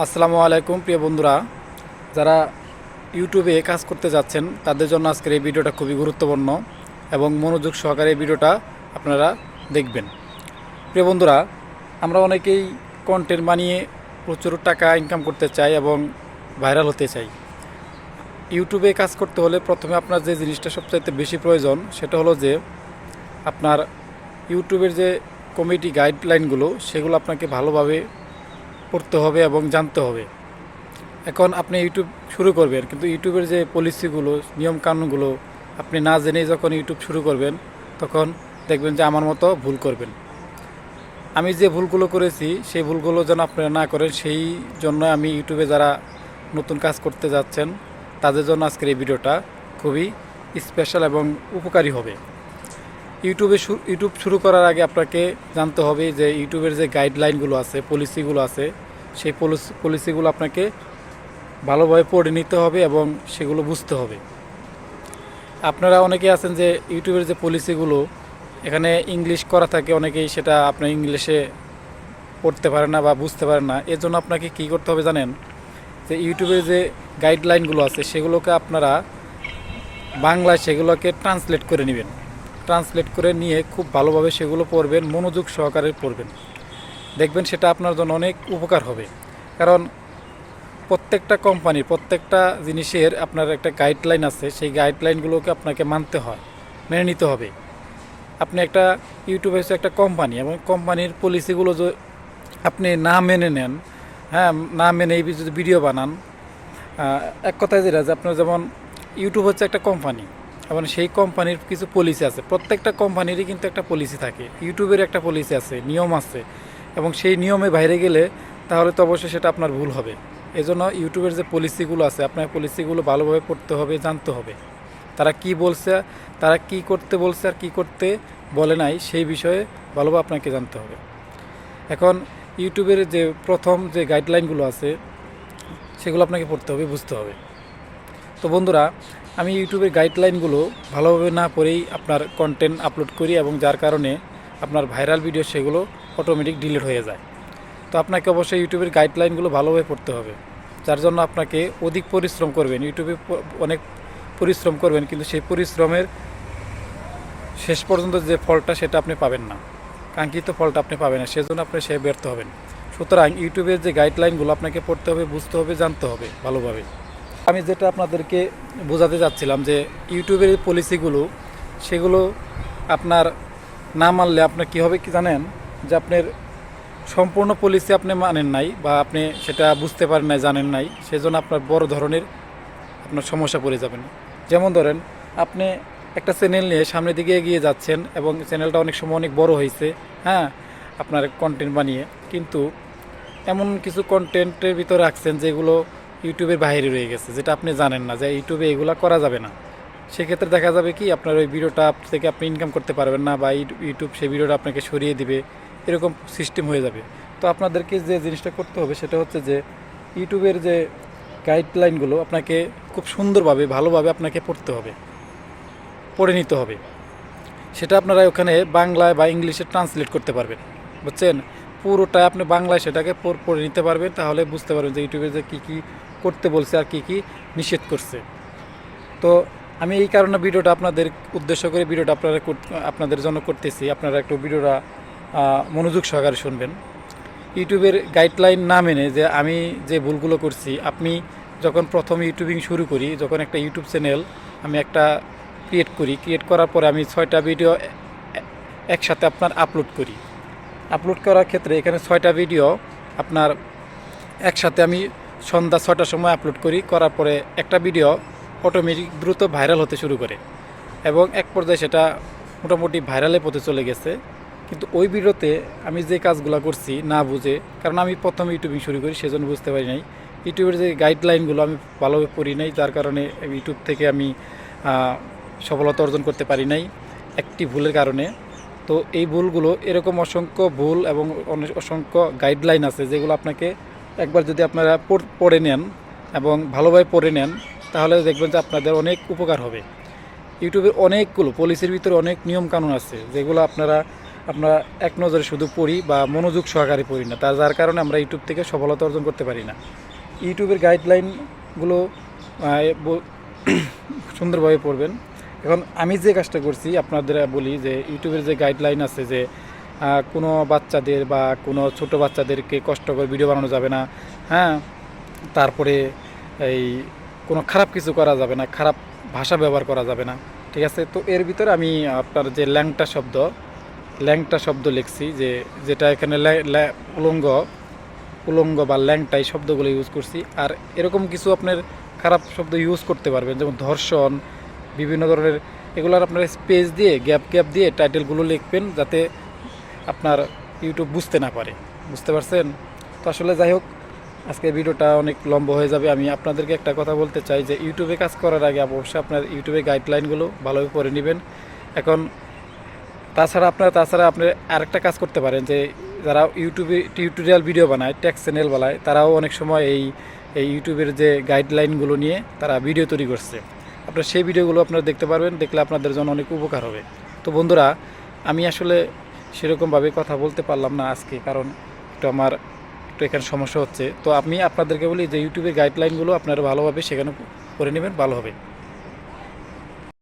আসসালামু আলাইকুম প্রিয় বন্ধুরা, যারা ইউটিউবে কাজ করতে যাচ্ছেন তাদের জন্য আজকের এই ভিডিওটা খুবই গুরুত্বপূর্ণ এবং মনোযোগ সহকারে এই ভিডিওটা আপনারা দেখবেন। প্রিয় বন্ধুরা, আমরা অনেকেই কন্টেন্ট বানিয়ে প্রচুর টাকা ইনকাম করতে চাই এবং ভাইরাল হতে চাই। ইউটিউবে কাজ করতে হলে প্রথমে আপনার যে জিনিসটা সবচাইতে বেশি প্রয়োজন সেটা হলো যে আপনার ইউটিউবের যে কমিটি গাইডলাইনগুলো সেগুলো আপনাকে ভালোভাবে পড়তে হবে এবং জানতে হবে। এখন আপনি ইউটিউব শুরু করবেন, কিন্তু ইউটিউবের যে পলিসিগুলো, নিয়মকানুনগুলো আপনি না জেনেই যখন ইউটিউব শুরু করবেন তখন দেখবেন যে আমার মতো ভুল করবেন। আমি যে ভুলগুলো করেছি সেই ভুলগুলো যেন আপনারা না করেন, সেই জন্য আমি ইউটিউবে যারা নতুন কাজ করতে যাচ্ছেন তাদের জন্য আজকের এই ভিডিওটা খুবই স্পেশাল এবং উপকারী হবে। ইউটিউব শুরু করার আগে আপনাকে জানতে হবে যে ইউটিউবের যে গাইডলাইনগুলো আছে, পলিসিগুলো আছে, সেই পলিসিগুলো আপনাকে ভালোভাবে পড়ে নিতে হবে এবং সেগুলো বুঝতে হবে। আপনারা অনেকে আছেন যে ইউটিউবের যে পলিসিগুলো এখানে ইংলিশ করা থাকে, অনেকেই সেটা আপনার ইংলিশে পড়তে পারে না বা বুঝতে পারে না। এর জন্য আপনাকে কী করতে হবে জানেন? যে ইউটিউবের যে গাইডলাইনগুলো আছে সেগুলোকে আপনারা বাংলায় সেগুলোকে ট্রান্সলেট করে নেবেন। ট্রান্সলেট করে নিয়ে খুব ভালোভাবে সেগুলো পড়বেন, মনোযোগ সহকারে পড়বেন। দেখবেন সেটা আপনার জন্য অনেক উপকার হবে। কারণ প্রত্যেকটা কোম্পানির প্রত্যেকটা জিনিসের আপনার একটা গাইডলাইন আছে, সেই গাইডলাইনগুলোকে আপনাকে মানতে হয়, মেনে নিতে হবে। আপনি একটা ইউটিউব হচ্ছে একটা কোম্পানি এবং কোম্পানির পলিসিগুলো আপনি না মেনে নেন, হ্যাঁ, না মেনে এই যদি ভিডিও বানান, এক কথায় যেটা যে আপনার যেমন ইউটিউব হচ্ছে একটা কোম্পানি এবং সেই কোম্পানির কিছু পলিসি আছে। প্রত্যেকটা কোম্পানিরই কিন্তু একটা পলিসি থাকে, ইউটিউবের একটা পলিসি আছে, নিয়ম আছে, এবং সেই নিয়মে বাইরে গেলে তাহলে তো অবশ্যই সেটা আপনার ভুল হবে। এই জন্য ইউটিউবের যে পলিসিগুলো আছে আপনার পলিসিগুলো ভালোভাবে পড়তে হবে, জানতে হবে। তারা কি বলছে, তারা কি করতে বলছে আর কি করতে বলে নাই সেই বিষয়ে ভালোভাবে আপনাকে জানতে হবে। এখন ইউটিউবের যে প্রথম যে গাইডলাইনগুলো আছে সেগুলো আপনাকে পড়তে হবে, বুঝতে হবে। তো বন্ধুরা, আমি ইউটিউবের গাইডলাইনগুলো ভালোভাবে না পড়েই আপনার কন্টেন্ট আপলোড করি এবং যার কারণে আপনার ভাইরাল ভিডিও সেগুলো অটোমেটিক ডিলিট হয়ে যায়। তো আপনাকে অবশ্যই ইউটিউবের গাইডলাইনগুলো ভালোভাবে পড়তে হবে, যার জন্য আপনাকে অধিক পরিশ্রম করবেন। ইউটিউবে অনেক পরিশ্রম করবেন, কিন্তু সেই পরিশ্রমের শেষ পর্যন্ত যে ফলটা সেটা আপনি পাবেন না, কাঙ্ক্ষিত ফলটা আপনি পাবেন না, সেজন্য আপনি ব্যর্থ হবেন। সুতরাং ইউটিউবের যে গাইডলাইনগুলো আপনাকে পড়তে হবে, বুঝতে হবে, জানতে হবে ভালোভাবে। আমি যেটা আপনাদেরকে বোঝাতে চাচ্ছিলাম যে ইউটিউবের এই পলিসিগুলো সেগুলো আপনার না মানলে আপনার কী হবে কি জানেন? যে আপনার সম্পূর্ণ পলিসি আপনি মানেন নাই বা আপনি সেটা বুঝতে পারেন নাই, জানেন নাই, সেজন্য আপনার বড় ধরনের আপনার সমস্যা পড়ে যাবেন। যেমন ধরেন, আপনি একটা চ্যানেল নিয়ে সামনের দিকে এগিয়ে যাচ্ছেন এবং চ্যানেলটা অনেক সময় অনেক বড় হয়েছে, হ্যাঁ, আপনার কন্টেন্ট বানিয়ে, কিন্তু এমন কিছু কন্টেন্টের ভিতরে রাখছেন যেগুলো ইউটিউবের বাইরে রয়ে গেছে, যেটা আপনি জানেন না যে ইউটিউবে এগুলো করা যাবে না। সেক্ষেত্রে দেখা যাবে কি আপনার ওই ভিডিওটা থেকে আপনি ইনকাম করতে পারবেন না বা ইউটিউব সেই ভিডিওটা আপনাকে সরিয়ে দিবে, এরকম সিস্টেম হয়ে যাবে। তো আপনাদেরকে যে জিনিসটা করতে হবে সেটা হচ্ছে যে ইউটিউবের যে গাইডলাইনগুলো আপনাকে খুব সুন্দরভাবে ভালোভাবে আপনাকে পড়তে হবে, পড়ে নিতে হবে। সেটা আপনারা ওখানে বাংলায় বা ইংলিশে ট্রান্সলেট করতে পারবেন, বুঝছেন? পুরোটাই আপনি বাংলায় সেটাকে পড়ে নিতে পারবেন, তাহলে বুঝতে পারবেন যে ইউটিউবে যে কী কী করতে বলছে আর কী কী নিষেধ করছে। তো আমি এই কারণে ভিডিওটা আপনাদের উদ্দেশ্য করে ভিডিওটা আপনাদের জন্য করতেছি। আপনারা একটু ভিডিওটা মনোযোগ সহকারে শুনবেন। ইউটিউবের গাইডলাইন না মেনে যে আমি যে ভুলগুলো করছি, আপনি যখন প্রথম ইউটিউবিং শুরু করি, যখন একটা ইউটিউব চ্যানেল আমি একটা ক্রিয়েট করার পরে আমি 6টা ভিডিও একসাথে আপনার আপলোড করি। আপলোড করার ক্ষেত্রে এখানে 6টা ভিডিও আপনার একসাথে আমি সন্ধ্যা 6টার সময় আপলোড করার পরে একটা ভিডিও অটোমেটিক দ্রুত ভাইরাল হতে শুরু করে এবং এক পর্যায়ে সেটা মোটামুটি ভাইরালের পথে চলে গেছে। কিন্তু ওই ভিডিওতে আমি যে কাজগুলো করছি না বুঝে, কারণ আমি প্রথম ইউটিউবিং শুরু করি সেজন্য বুঝতে পারি নাই, ইউটিউবের যে গাইডলাইনগুলো আমি ভালোভাবে পড়ি নাই, যার কারণে ইউটিউব থেকে আমি সফলতা অর্জন করতে পারি নাই একটি ভুলের কারণে। তো এই ভুলগুলো এরকম অসংখ্য ভুল এবং অসংখ্য গাইডলাইন আছে যেগুলো আপনাকে একবার যদি আপনারা পড়ে নেন এবং ভালোভাবে পড়ে নেন তাহলে দেখবেন যে আপনাদের অনেক উপকার হবে। ইউটিউবের অনেকগুলো পলিসির ভিতরে অনেক নিয়মকানুন আছে যেগুলো আপনারা আমরা এক নজরে শুধু পড়ি বা মনোযোগ সহকারে পড়ি না, যার কারণে আমরা ইউটিউব থেকে সফলতা অর্জন করতে পারি না। ইউটিউবের গাইডলাইনগুলো সুন্দরভাবে পড়বেন। এখন আমি যে কাজটা করছি আপনাদের বলি যে ইউটিউবের যে গাইডলাইন আছে যে কোনো বাচ্চাদের বা কোনো ছোট বাচ্চাদেরকে কষ্ট করে ভিডিও বানানো যাবে না, হ্যাঁ, তারপরে এই কোনো খারাপ কিছু করা যাবে না, খারাপ ভাষা ব্যবহার করা যাবে না, ঠিক আছে। তো এর ভিতরে আমি আপনার যে ল্যাংটা শব্দ লিখছি, যে যেটা এখানে উলঙ্গ উলঙ্গ বা ল্যাংটা এই শব্দগুলো ইউজ করছি। আর এরকম কিছু আপনার খারাপ শব্দ ইউজ করতে পারবেন, যেমন ধর্ষণ, বিভিন্ন ধরনের, এগুলোর আপনার স্পেস দিয়ে গ্যাপ দিয়ে টাইটেলগুলো লিখবেন, যাতে আপনার ইউটিউব বুঝতে না পারে। বুঝতে পারছেন? তো আসলে যাই হোক, আজকে ভিডিওটা অনেক লম্বা হয়ে যাবে। আমি আপনাদেরকে একটা কথা বলতে চাই যে ইউটিউবে কাজ করার আগে অবশ্যই আপনার ইউটিউবের গাইডলাইনগুলো ভালোভাবে পড়ে নেবেন। এখন তাছাড়া আপনি আরেকটা কাজ করতে পারেন যে যারা ইউটিউবে টিউটোরিয়াল ভিডিও বানায়, টেক চ্যানেল বানায়, তারাও অনেক সময় এই ইউটিউবের যে গাইডলাইনগুলো নিয়ে তারা ভিডিও তৈরি করছে। আপনার সেই ভিডিওগুলো আপনারা দেখতে পারবেন, দেখলে আপনাদের জন্য অনেক উপকার হবে। তো বন্ধুরা, আমি আসলে সেরকমভাবে কথা বলতে পারলাম না আজকে, কারণ আমার এখানে সমস্যা হচ্ছে। তো আমি আপনাদেরকে বলি যে ইউটিউবের গাইডলাইনগুলো আপনারা ভালোভাবে সেখানে করে নেবেন, ভালো হবে।